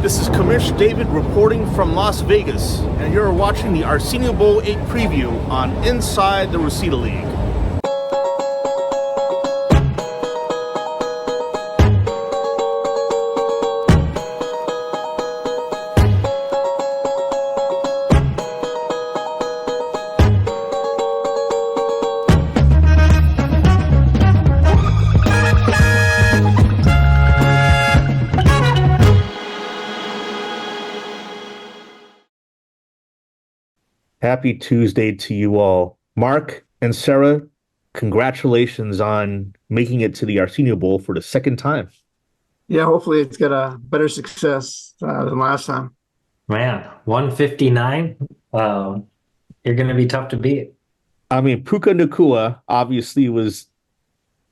This is Commish David reporting from Las Vegas, and you're watching the Arsenio Bowl 8 preview on Inside the Rosita League. Happy Tuesday to you all. Mark and Sarah, congratulations on making it to the Arsenio Bowl for the second time. Yeah, hopefully it's got a better success than last time. Man, 159. You're going to be tough to beat. I mean, Puka Nacua obviously was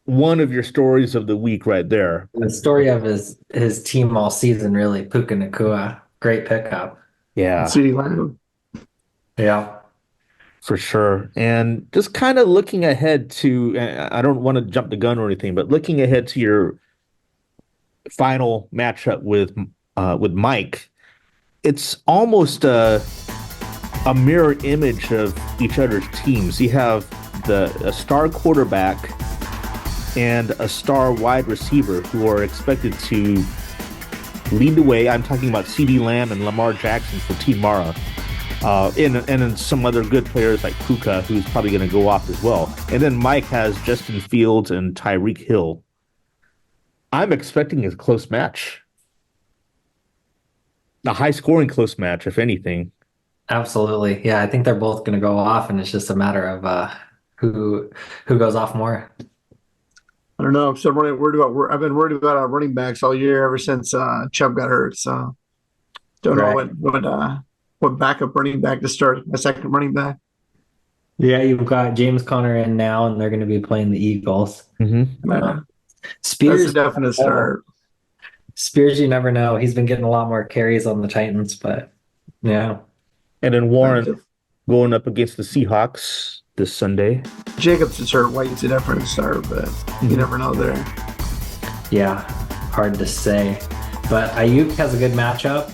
one of your stories of the week right there. The story of his team all season, really. Puka Nacua. Great pickup. Yeah. CeeDee Lamb. Yeah. For sure. And just kind of looking ahead to, I don't want to jump the gun or anything, but looking ahead to your final matchup with Mike, it's almost a mirror image of each other's teams. You have a star quarterback and a star wide receiver who are expected to lead the way. I'm talking about CeeDee Lamb and Lamar Jackson for Team Mara. And then some other good players like Puka, who's probably going to go off as well. And then Mike has Justin Fields and Tyreek Hill. I'm expecting a close match. A high-scoring close match, if anything. Absolutely. Yeah, I think they're both going to go off, and it's just a matter of who goes off more. I don't know. I've been worried about our running backs all year ever since Chubb got hurt. So don't know what backup running back to start. My second running back. Yeah, you've got James Conner in now, and they're going to be playing the Eagles. Mm-hmm. Spears, that's a definite start. Spears, you never know. He's been getting a lot more carries on the Titans, but yeah. And then Warren going up against the Seahawks this Sunday. Jacobs is hurt. White's a different start, but you never know there. Yeah, hard to say. But Ayuk has a good matchup.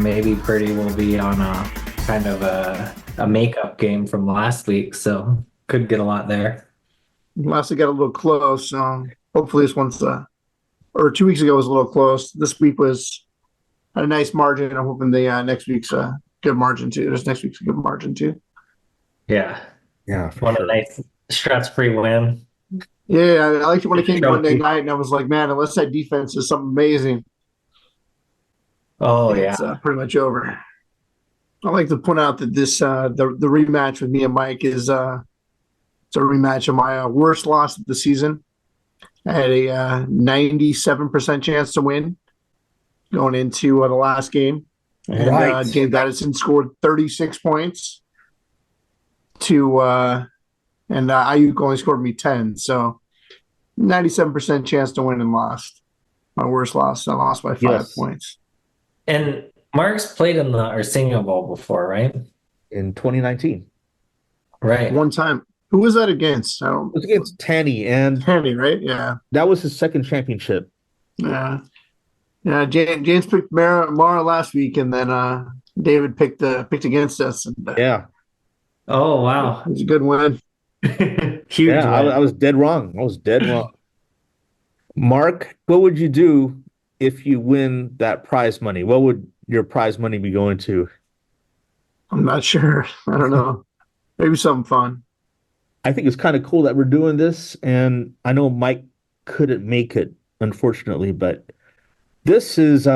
Maybe Purdy will be on a kind of a makeup game from last week, so could get a lot there. Last week got a little close. Hopefully this one's or 2 weeks ago was a little close. This week was a nice margin. I'm hoping the next week's a good margin too. Next week's a good margin too. Yeah. Yeah. What a nice stress-free win. Yeah, I liked it when it came Monday night, and I was like, man, unless that defense is something amazing. Oh, it's pretty much over. I like to point out that this the rematch with me and Mike is it's a rematch of my worst loss of the season. I had a 97% chance to win going into the last game. And James Addison scored 36 points and Ayuk only scored me 10. So 97% chance to win and lost. My worst loss. I lost by 5 points. And Mark's played in the Arsenio Bowl before, right? In 2019. Right. One time. Who was that against? It was against Tanny, right? Yeah. That was his second championship. Yeah. Yeah. James picked Mara last week, and then David picked against us. And, yeah. Oh, wow. It was a good win. Huge win. I was dead wrong. Mark, what would you do if you win that prize money? What would your prize money be going to? I'm not sure. I don't know. Maybe something fun. I think it's kind of cool that we're doing this, and I know Mike couldn't make it, unfortunately, but this is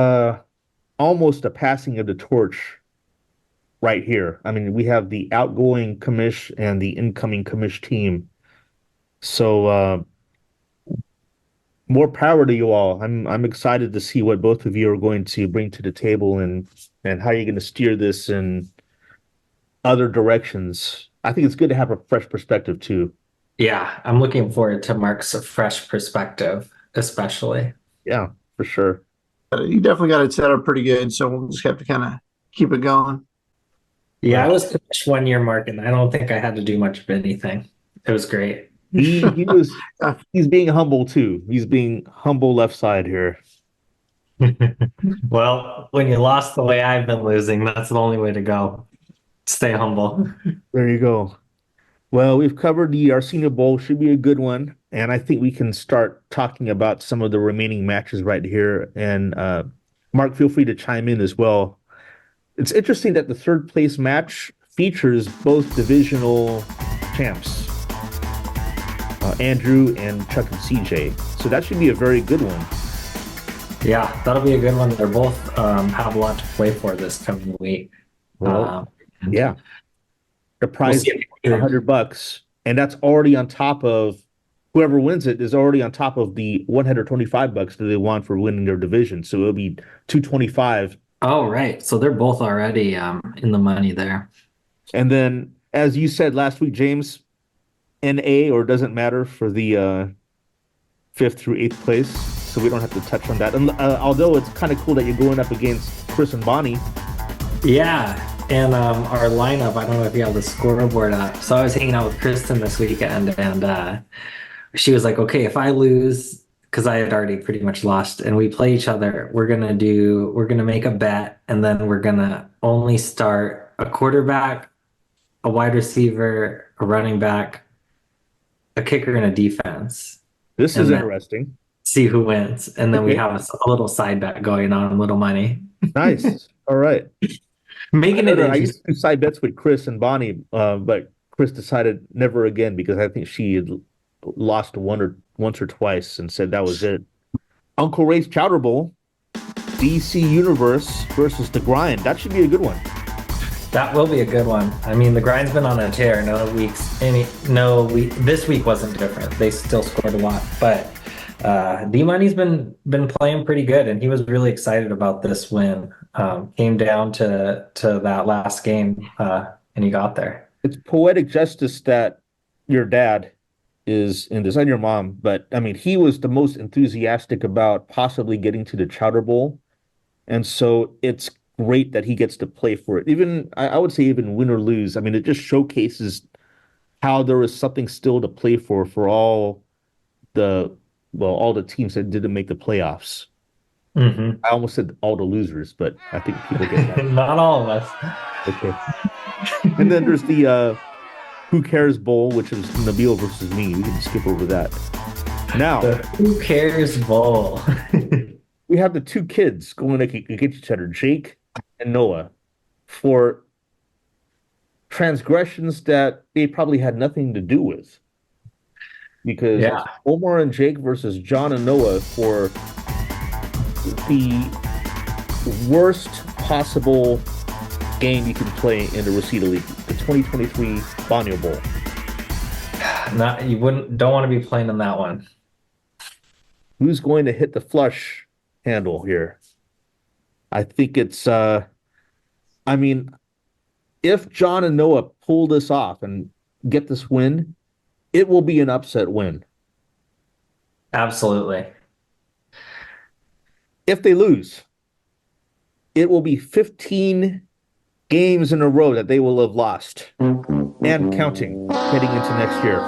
almost a passing of the torch right here. I mean, we have the outgoing commish and the incoming commish team. So more power to you all. I'm excited to see what both of you are going to bring to the table and how you're going to steer this in other directions. I think it's good to have a fresh perspective too. Yeah, I'm looking forward to Mark's fresh perspective, especially. Yeah, for sure. You definitely got it set up pretty good, so we'll just have to kind of keep it going. Yeah, I was coached 1 year, Mark, and I don't think I had to do much of anything. It was great. He's being humble too. He's being humble left side here. Well, when you lost the way I've been losing, that's the only way to go. Stay humble. There you go. Well, we've covered the Arsenio Bowl. Should be a good one. And I think we can start talking about some of the remaining matches right here. And Mark, feel free to chime in as well. It's interesting that the third place match features both divisional champs, Andrew and Chuck and CJ. So that should be a very good one. Yeah, that'll be a good one. They're both have a lot to play for this coming week. Well, And yeah. The we'll prize see is if $100, and that's already on top of whoever wins it is already on top of the $125 that they want for winning their division. So it'll be 225. Oh, right. So they're both already in the money there. And then, as you said last week, James, NA or doesn't matter for the fifth through eighth place. So we don't have to touch on that. And, although it's kind of cool that you're going up against Chris and Bonnie. Yeah. And our lineup, I don't know if you have the scoreboard up. So I was hanging out with Kristen this weekend, and she was like, okay, if I lose, because I had already pretty much lost, and we play each other, we're gonna make a bet, and then we're gonna only start a quarterback, a wide receiver, a running back, a kicker, and a defense, This and is then interesting. see who wins. And then we Okay. have a little side bet going on, little money, Nice. All right. making it I used interesting. to do side bets with Chris and Bonnie, but Chris decided never again because I think she had lost once or twice and said that was it. Uncle Ray's Chowder Bowl, DC Universe versus the Grind. That should be a good one. That will be a good one. I mean, the grind's been on a tear. This week wasn't different. They still scored a lot, but D Money's been playing pretty good, and he was really excited about this win. Came down to that last game, and he got there. It's poetic justice that your dad is in this, and your mom, but I mean, he was the most enthusiastic about possibly getting to the Chowder Bowl. And so it's great that he gets to play for it. Even I would say even win or lose. I mean, it just showcases how there is something still to play for the all the teams that didn't make the playoffs. Hmm. I almost said all the losers, but I think people get that. Not all of us. Okay. And then there's the Who Cares Bowl, which is Nabil versus me. We can skip over that. Now The Who Cares Bowl. we have the two kids going against each other, Jake and Noah, for transgressions that they probably had nothing to do with. Because Yeah. it's Omar and Jake versus John and Noah for the worst possible game you can play in the Rosita League, the 2023 Banyo Bowl. Don't want to be playing in that one. Who's going to hit the flush handle here? I think it's I mean, if John and Noah pull this off and get this win, it will be an upset win. Absolutely. If they lose, it will be 15 games in a row that they will have lost and counting heading into next year.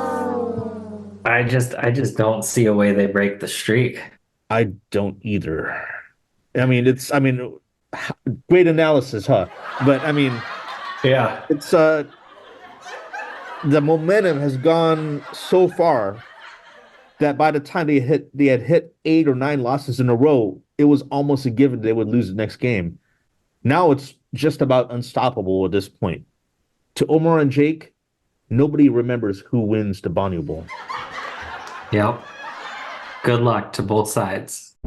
I just don't see a way they break the streak. I don't either. I mean, great analysis, huh? But I mean, Yeah. it's the momentum has gone so far that by the time they had hit 8 or 9 losses in a row, it was almost a given they would lose the next game. Now it's just about unstoppable at this point. To Omar and Jake, nobody remembers who wins the Banyu Bowl. Yep. Good luck to both sides.